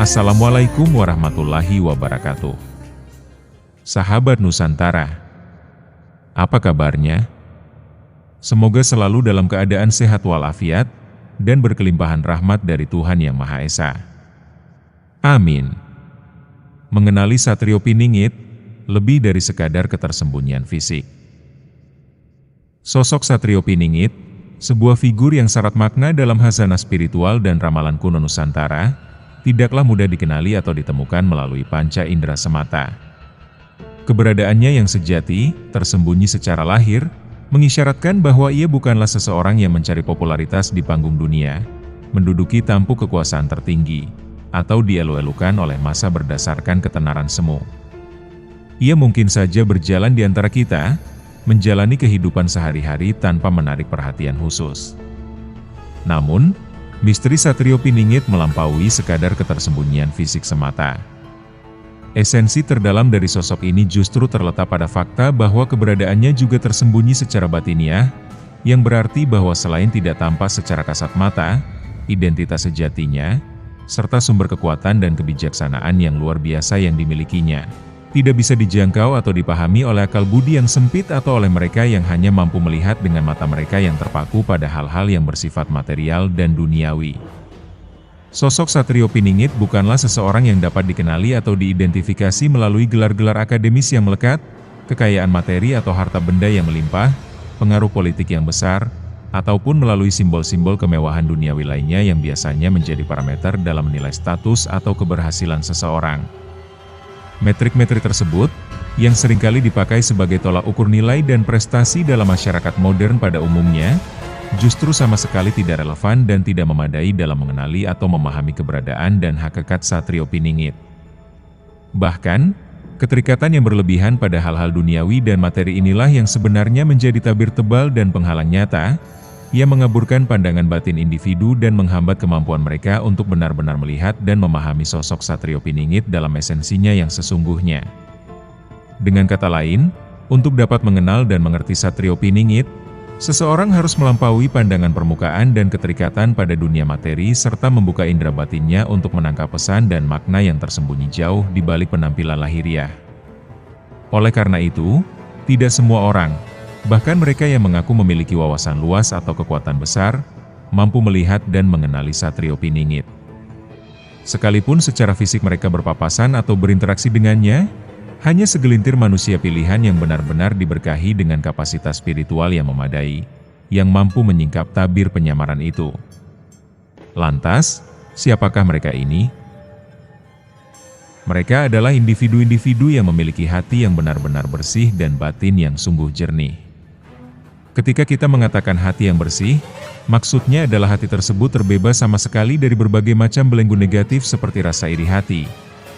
Assalamualaikum warahmatullahi wabarakatuh. Sahabat Nusantara, apa kabarnya? Semoga selalu dalam keadaan sehat walafiat dan berkelimpahan rahmat dari Tuhan Yang Maha Esa. Amin. Mengenali Satrio Piningit lebih dari sekadar ketersembunyian fisik. Sosok Satrio Piningit, sebuah figur yang syarat makna dalam khazanah spiritual dan ramalan kuno Nusantara, tidaklah mudah dikenali atau ditemukan melalui panca indera semata. Keberadaannya yang sejati, tersembunyi secara lahir, mengisyaratkan bahwa ia bukanlah seseorang yang mencari popularitas di panggung dunia, menduduki tampuk kekuasaan tertinggi, atau dielu-elukan oleh massa berdasarkan ketenaran semu. Ia mungkin saja berjalan di antara kita, menjalani kehidupan sehari-hari tanpa menarik perhatian khusus. Namun, misteri Satrio Piningit melampaui sekadar ketersembunyian fisik semata. Esensi terdalam dari sosok ini justru terletak pada fakta bahwa keberadaannya juga tersembunyi secara batiniah, yang berarti bahwa selain tidak tampak secara kasat mata, identitas sejatinya, serta sumber kekuatan dan kebijaksanaan yang luar biasa yang dimilikinya, tidak bisa dijangkau atau dipahami oleh akal budi yang sempit atau oleh mereka yang hanya mampu melihat dengan mata mereka yang terpaku pada hal-hal yang bersifat material dan duniawi. Sosok Satrio Piningit bukanlah seseorang yang dapat dikenali atau diidentifikasi melalui gelar-gelar akademis yang melekat, kekayaan materi atau harta benda yang melimpah, pengaruh politik yang besar, ataupun melalui simbol-simbol kemewahan duniawi lainnya yang biasanya menjadi parameter dalam menilai status atau keberhasilan seseorang. Metrik-metrik tersebut, yang seringkali dipakai sebagai tolak ukur nilai dan prestasi dalam masyarakat modern pada umumnya, justru sama sekali tidak relevan dan tidak memadai dalam mengenali atau memahami keberadaan dan hakikat Satrio Piningit. Bahkan, keterikatan yang berlebihan pada hal-hal duniawi dan materi inilah yang sebenarnya menjadi tabir tebal dan penghalang nyata, yang mengaburkan pandangan batin individu dan menghambat kemampuan mereka untuk benar-benar melihat dan memahami sosok Satrio Piningit dalam esensinya yang sesungguhnya. Dengan kata lain, untuk dapat mengenal dan mengerti Satrio Piningit, seseorang harus melampaui pandangan permukaan dan keterikatan pada dunia materi serta membuka indera batinnya untuk menangkap pesan dan makna yang tersembunyi jauh di balik penampilan lahiriah. Oleh karena itu, tidak semua orang, bahkan mereka yang mengaku memiliki wawasan luas atau kekuatan besar, mampu melihat dan mengenali Satrio Piningit. Sekalipun secara fisik mereka berpapasan atau berinteraksi dengannya, hanya segelintir manusia pilihan yang benar-benar diberkahi dengan kapasitas spiritual yang memadai, yang mampu menyingkap tabir penyamaran itu. Lantas, siapakah mereka ini? Mereka adalah individu-individu yang memiliki hati yang benar-benar bersih dan batin yang sungguh jernih. Ketika kita mengatakan hati yang bersih, maksudnya adalah hati tersebut terbebas sama sekali dari berbagai macam belenggu negatif seperti rasa iri hati,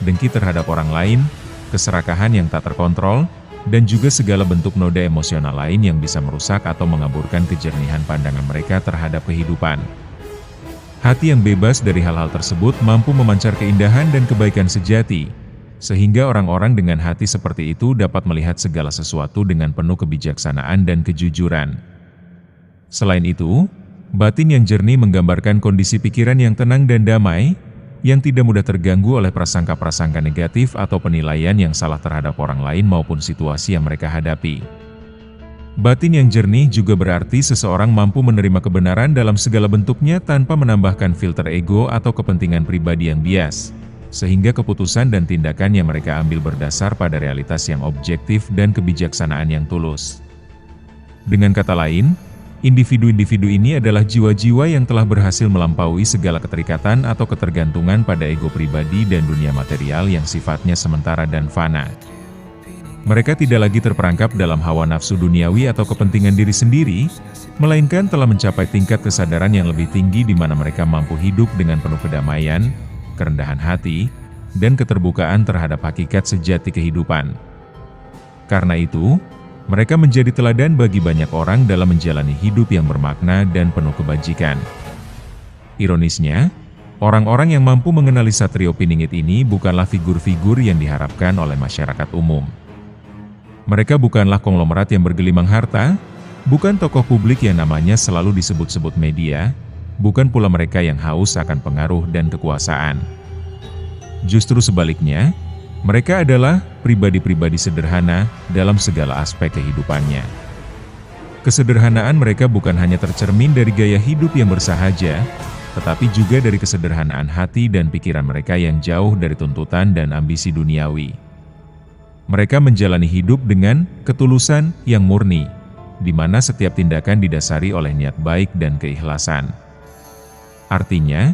dengki terhadap orang lain, keserakahan yang tak terkontrol, dan juga segala bentuk noda emosional lain yang bisa merusak atau mengaburkan kejernihan pandangan mereka terhadap kehidupan. Hati yang bebas dari hal-hal tersebut mampu memancar keindahan dan kebaikan sejati, sehingga orang-orang dengan hati seperti itu dapat melihat segala sesuatu dengan penuh kebijaksanaan dan kejujuran. Selain itu, batin yang jernih menggambarkan kondisi pikiran yang tenang dan damai, yang tidak mudah terganggu oleh prasangka-prasangka negatif atau penilaian yang salah terhadap orang lain maupun situasi yang mereka hadapi. Batin yang jernih juga berarti seseorang mampu menerima kebenaran dalam segala bentuknya tanpa menambahkan filter ego atau kepentingan pribadi yang bias, sehingga keputusan dan tindakan yang mereka ambil berdasar pada realitas yang objektif dan kebijaksanaan yang tulus. Dengan kata lain, individu-individu ini adalah jiwa-jiwa yang telah berhasil melampaui segala keterikatan atau ketergantungan pada ego pribadi dan dunia material yang sifatnya sementara dan fana. Mereka tidak lagi terperangkap dalam hawa nafsu duniawi atau kepentingan diri sendiri, melainkan telah mencapai tingkat kesadaran yang lebih tinggi di mana mereka mampu hidup dengan penuh kedamaian, kerendahan hati, dan keterbukaan terhadap hakikat sejati kehidupan. Karena itu, mereka menjadi teladan bagi banyak orang dalam menjalani hidup yang bermakna dan penuh kebajikan. Ironisnya, orang-orang yang mampu mengenali Satrio Piningit ini bukanlah figur-figur yang diharapkan oleh masyarakat umum. Mereka bukanlah konglomerat yang bergelimang harta, bukan tokoh publik yang namanya selalu disebut-sebut media, bukan pula mereka yang haus akan pengaruh dan kekuasaan. Justru sebaliknya, mereka adalah pribadi-pribadi sederhana dalam segala aspek kehidupannya. Kesederhanaan mereka bukan hanya tercermin dari gaya hidup yang bersahaja, tetapi juga dari kesederhanaan hati dan pikiran mereka yang jauh dari tuntutan dan ambisi duniawi. Mereka menjalani hidup dengan ketulusan yang murni, di mana setiap tindakan didasari oleh niat baik dan keikhlasan. Artinya,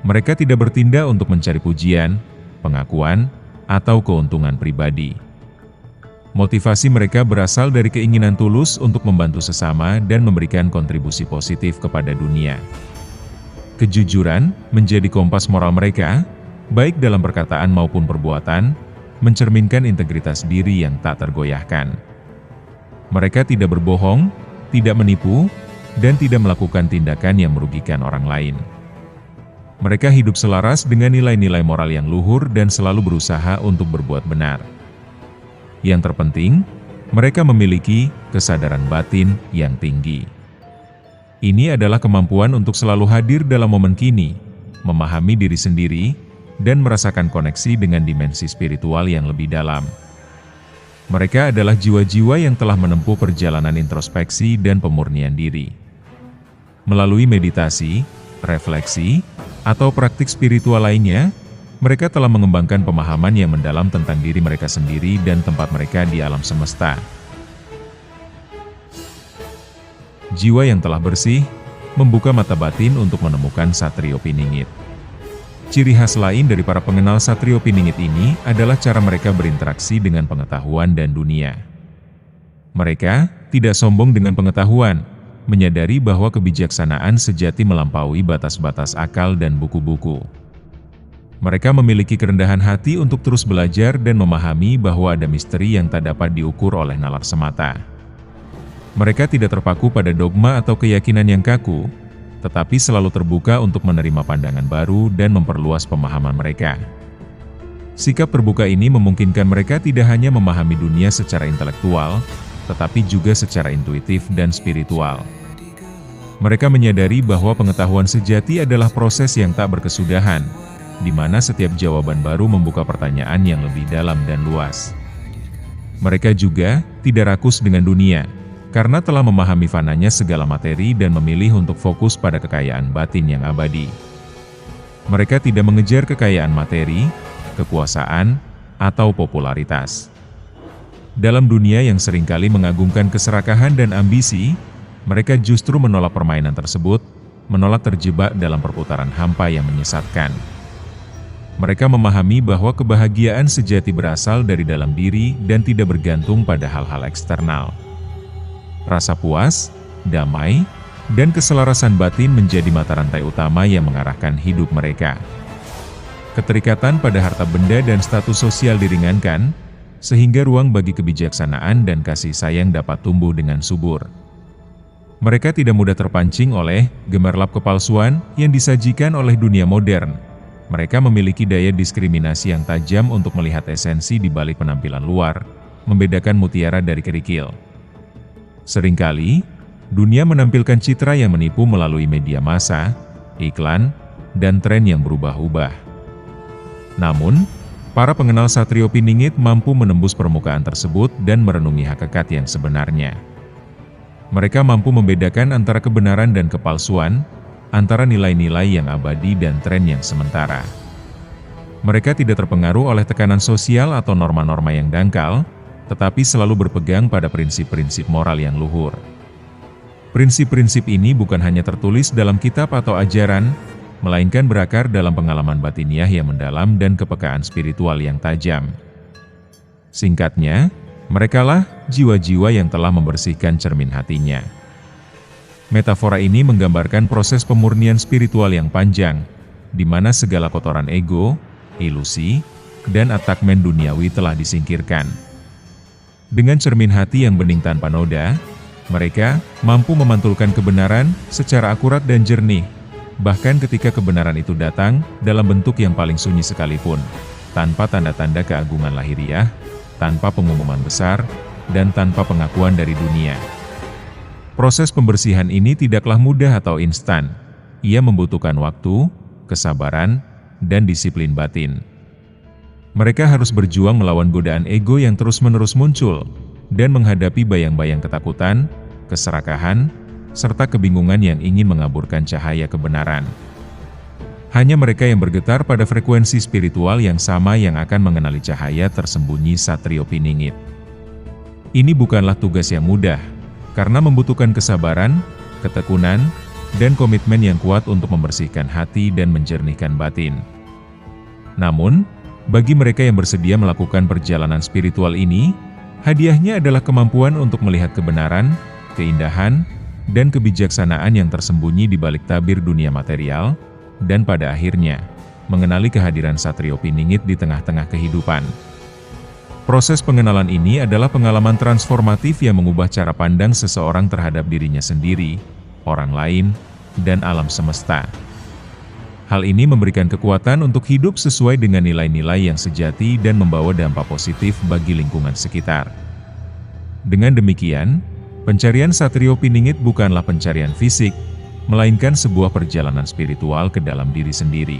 mereka tidak bertindak untuk mencari pujian, pengakuan, atau keuntungan pribadi. Motivasi mereka berasal dari keinginan tulus untuk membantu sesama dan memberikan kontribusi positif kepada dunia. Kejujuran menjadi kompas moral mereka, baik dalam perkataan maupun perbuatan, mencerminkan integritas diri yang tak tergoyahkan. Mereka tidak berbohong, tidak menipu, dan tidak melakukan tindakan yang merugikan orang lain. Mereka hidup selaras dengan nilai-nilai moral yang luhur dan selalu berusaha untuk berbuat benar. Yang terpenting, mereka memiliki kesadaran batin yang tinggi. Ini adalah kemampuan untuk selalu hadir dalam momen kini, memahami diri sendiri, dan merasakan koneksi dengan dimensi spiritual yang lebih dalam. Mereka adalah jiwa-jiwa yang telah menempuh perjalanan introspeksi dan pemurnian diri. Melalui meditasi, refleksi, atau praktik spiritual lainnya, mereka telah mengembangkan pemahaman yang mendalam tentang diri mereka sendiri dan tempat mereka di alam semesta. Jiwa yang telah bersih, membuka mata batin untuk menemukan Satrio Piningit. Ciri khas lain dari para pengenal Satrio Piningit ini adalah cara mereka berinteraksi dengan pengetahuan dan dunia. Mereka tidak sombong dengan pengetahuan, menyadari bahwa kebijaksanaan sejati melampaui batas-batas akal dan buku-buku. Mereka memiliki kerendahan hati untuk terus belajar dan memahami bahwa ada misteri yang tak dapat diukur oleh nalar semata. Mereka tidak terpaku pada dogma atau keyakinan yang kaku, tetapi selalu terbuka untuk menerima pandangan baru dan memperluas pemahaman mereka. Sikap terbuka ini memungkinkan mereka tidak hanya memahami dunia secara intelektual, tetapi juga secara intuitif dan spiritual. Mereka menyadari bahwa pengetahuan sejati adalah proses yang tak berkesudahan, di mana setiap jawaban baru membuka pertanyaan yang lebih dalam dan luas. Mereka juga tidak rakus dengan dunia, karena telah memahami fananya segala materi dan memilih untuk fokus pada kekayaan batin yang abadi. Mereka tidak mengejar kekayaan materi, kekuasaan, atau popularitas. Dalam dunia yang seringkali mengagungkan keserakahan dan ambisi, mereka justru menolak permainan tersebut, menolak terjebak dalam perputaran hampa yang menyesatkan. Mereka memahami bahwa kebahagiaan sejati berasal dari dalam diri dan tidak bergantung pada hal-hal eksternal. Rasa puas, damai, dan keselarasan batin menjadi mata rantai utama yang mengarahkan hidup mereka. Keterikatan pada harta benda dan status sosial diringankan, sehingga ruang bagi kebijaksanaan dan kasih sayang dapat tumbuh dengan subur. Mereka tidak mudah terpancing oleh gemerlap kepalsuan yang disajikan oleh dunia modern. Mereka memiliki daya diskriminasi yang tajam untuk melihat esensi di balik penampilan luar, membedakan mutiara dari kerikil. Seringkali, dunia menampilkan citra yang menipu melalui media massa, iklan, dan tren yang berubah-ubah. Namun, para pengenal Satrio Piningit mampu menembus permukaan tersebut dan merenungi hakikat yang sebenarnya. Mereka mampu membedakan antara kebenaran dan kepalsuan, antara nilai-nilai yang abadi dan tren yang sementara. Mereka tidak terpengaruh oleh tekanan sosial atau norma-norma yang dangkal, tetapi selalu berpegang pada prinsip-prinsip moral yang luhur. Prinsip-prinsip ini bukan hanya tertulis dalam kitab atau ajaran, melainkan berakar dalam pengalaman batiniah yang mendalam dan kepekaan spiritual yang tajam. Singkatnya, merekalah jiwa-jiwa yang telah membersihkan cermin hatinya. Metafora ini menggambarkan proses pemurnian spiritual yang panjang, di mana segala kotoran ego, ilusi, dan atakmen duniawi telah disingkirkan. Dengan cermin hati yang bening tanpa noda, mereka mampu memantulkan kebenaran secara akurat dan jernih, bahkan ketika kebenaran itu datang dalam bentuk yang paling sunyi sekalipun, tanpa tanda-tanda keagungan lahiriah, tanpa pengumuman besar, dan tanpa pengakuan dari dunia. Proses pembersihan ini tidaklah mudah atau instan. Ia membutuhkan waktu, kesabaran, dan disiplin batin. Mereka harus berjuang melawan godaan ego yang terus-menerus muncul, dan menghadapi bayang-bayang ketakutan, keserakahan, serta kebingungan yang ingin mengaburkan cahaya kebenaran. Hanya mereka yang bergetar pada frekuensi spiritual yang sama yang akan mengenali cahaya tersembunyi Satrio Piningit. Ini bukanlah tugas yang mudah, karena membutuhkan kesabaran, ketekunan, dan komitmen yang kuat untuk membersihkan hati dan menjernihkan batin. Namun, bagi mereka yang bersedia melakukan perjalanan spiritual ini, hadiahnya adalah kemampuan untuk melihat kebenaran, keindahan, dan kebijaksanaan yang tersembunyi di balik tabir dunia material, dan pada akhirnya, mengenali kehadiran Satrio Piningit di tengah-tengah kehidupan. Proses pengenalan ini adalah pengalaman transformatif yang mengubah cara pandang seseorang terhadap dirinya sendiri, orang lain, dan alam semesta. Hal ini memberikan kekuatan untuk hidup sesuai dengan nilai-nilai yang sejati dan membawa dampak positif bagi lingkungan sekitar. Dengan demikian, pencarian Satrio Piningit bukanlah pencarian fisik, melainkan sebuah perjalanan spiritual ke dalam diri sendiri.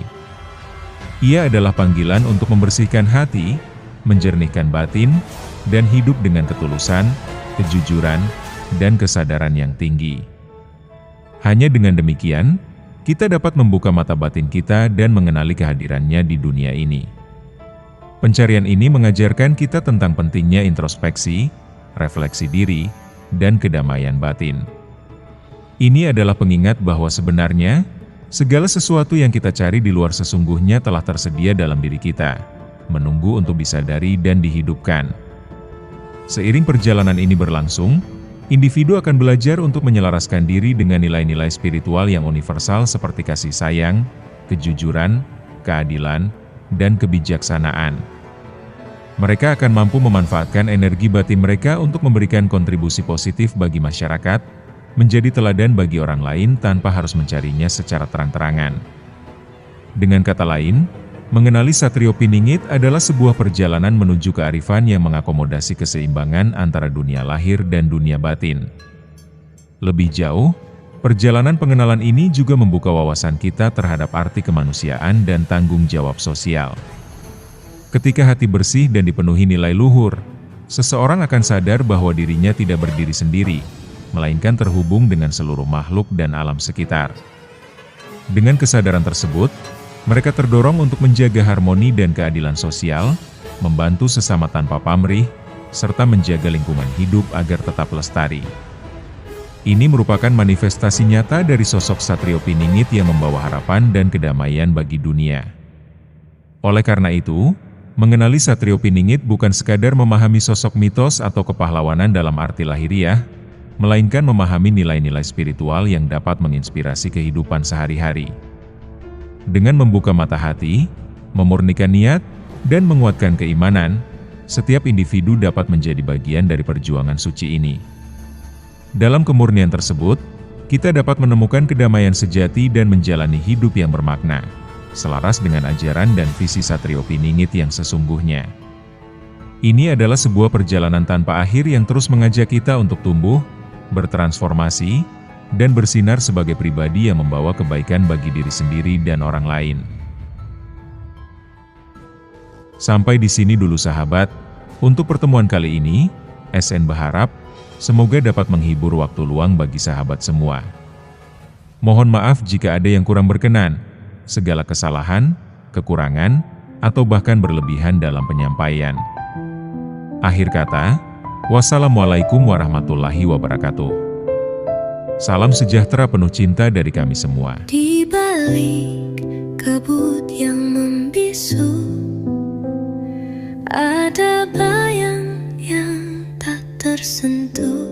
Ia adalah panggilan untuk membersihkan hati, menjernihkan batin, dan hidup dengan ketulusan, kejujuran, dan kesadaran yang tinggi. Hanya dengan demikian, kita dapat membuka mata batin kita dan mengenali kehadirannya di dunia ini. Pencarian ini mengajarkan kita tentang pentingnya introspeksi, refleksi diri, dan kedamaian batin. Ini adalah pengingat bahwa sebenarnya, segala sesuatu yang kita cari di luar sesungguhnya telah tersedia dalam diri kita, menunggu untuk disadari dan dihidupkan. Seiring perjalanan ini berlangsung, individu akan belajar untuk menyelaraskan diri dengan nilai-nilai spiritual yang universal seperti kasih sayang, kejujuran, keadilan, dan kebijaksanaan. Mereka akan mampu memanfaatkan energi batin mereka untuk memberikan kontribusi positif bagi masyarakat, menjadi teladan bagi orang lain tanpa harus mencarinya secara terang-terangan. Dengan kata lain, mengenali Satrio Piningit adalah sebuah perjalanan menuju kearifan yang mengakomodasi keseimbangan antara dunia lahir dan dunia batin. Lebih jauh, perjalanan pengenalan ini juga membuka wawasan kita terhadap arti kemanusiaan dan tanggung jawab sosial. Ketika hati bersih dan dipenuhi nilai luhur, seseorang akan sadar bahwa dirinya tidak berdiri sendiri, melainkan terhubung dengan seluruh makhluk dan alam sekitar. Dengan kesadaran tersebut, mereka terdorong untuk menjaga harmoni dan keadilan sosial, membantu sesama tanpa pamrih, serta menjaga lingkungan hidup agar tetap lestari. Ini merupakan manifestasi nyata dari sosok Satrio Piningit yang membawa harapan dan kedamaian bagi dunia. Oleh karena itu, mengenali Satrio Piningit bukan sekadar memahami sosok mitos atau kepahlawanan dalam arti lahiriah, melainkan memahami nilai-nilai spiritual yang dapat menginspirasi kehidupan sehari-hari. Dengan membuka mata hati, memurnikan niat, dan menguatkan keimanan, setiap individu dapat menjadi bagian dari perjuangan suci ini. Dalam kemurnian tersebut, kita dapat menemukan kedamaian sejati dan menjalani hidup yang bermakna, selaras dengan ajaran dan visi Satrio Piningit yang sesungguhnya. Ini adalah sebuah perjalanan tanpa akhir yang terus mengajak kita untuk tumbuh, bertransformasi, dan bersinar sebagai pribadi yang membawa kebaikan bagi diri sendiri dan orang lain. Sampai di sini dulu sahabat, untuk pertemuan kali ini, SN berharap, semoga dapat menghibur waktu luang bagi sahabat semua. Mohon maaf jika ada yang kurang berkenan, segala kesalahan, kekurangan, atau bahkan berlebihan dalam penyampaian. Akhir kata, wassalamualaikum warahmatullahi wabarakatuh. Salam sejahtera penuh cinta dari kami semua. Di balik kabut yang membisu, ada bayang yang tak tersentuh.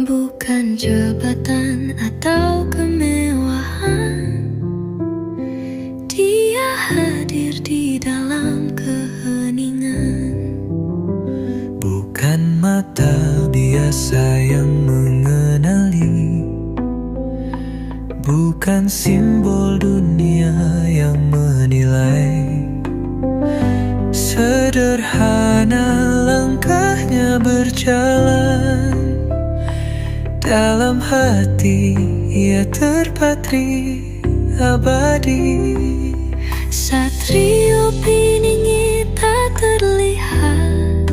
Bukan jabatan atau kemewahan, Dia hadir di dalam keheningan. Bukan mata biasa yang mengenali, bukan simbol dunia yang menilai. Sederhana langkahnya berjalan, dalam hati ia terpatri abadi. Rio piningi tak terlihat,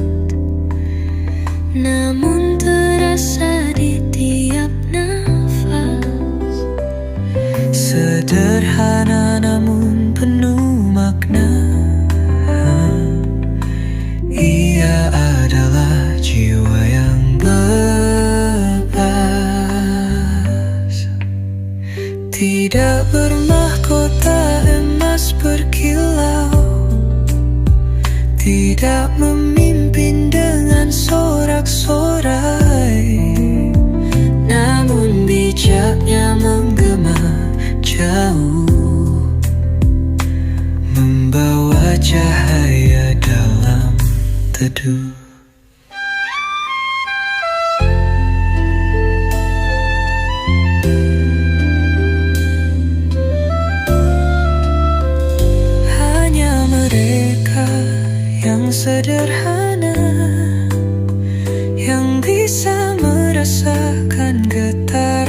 namun terasa di tiap nafas. Sederhana namun penuh makna. Ia adalah jiwa yang bebas, tidak bermahkota emas berkilau, tidak memimpin dengan sorak-sorai, namun bijaknya menggema jauh, membawa cahaya dalam teduh. Hanya mereka yang sederhana yang bisa merasakan getar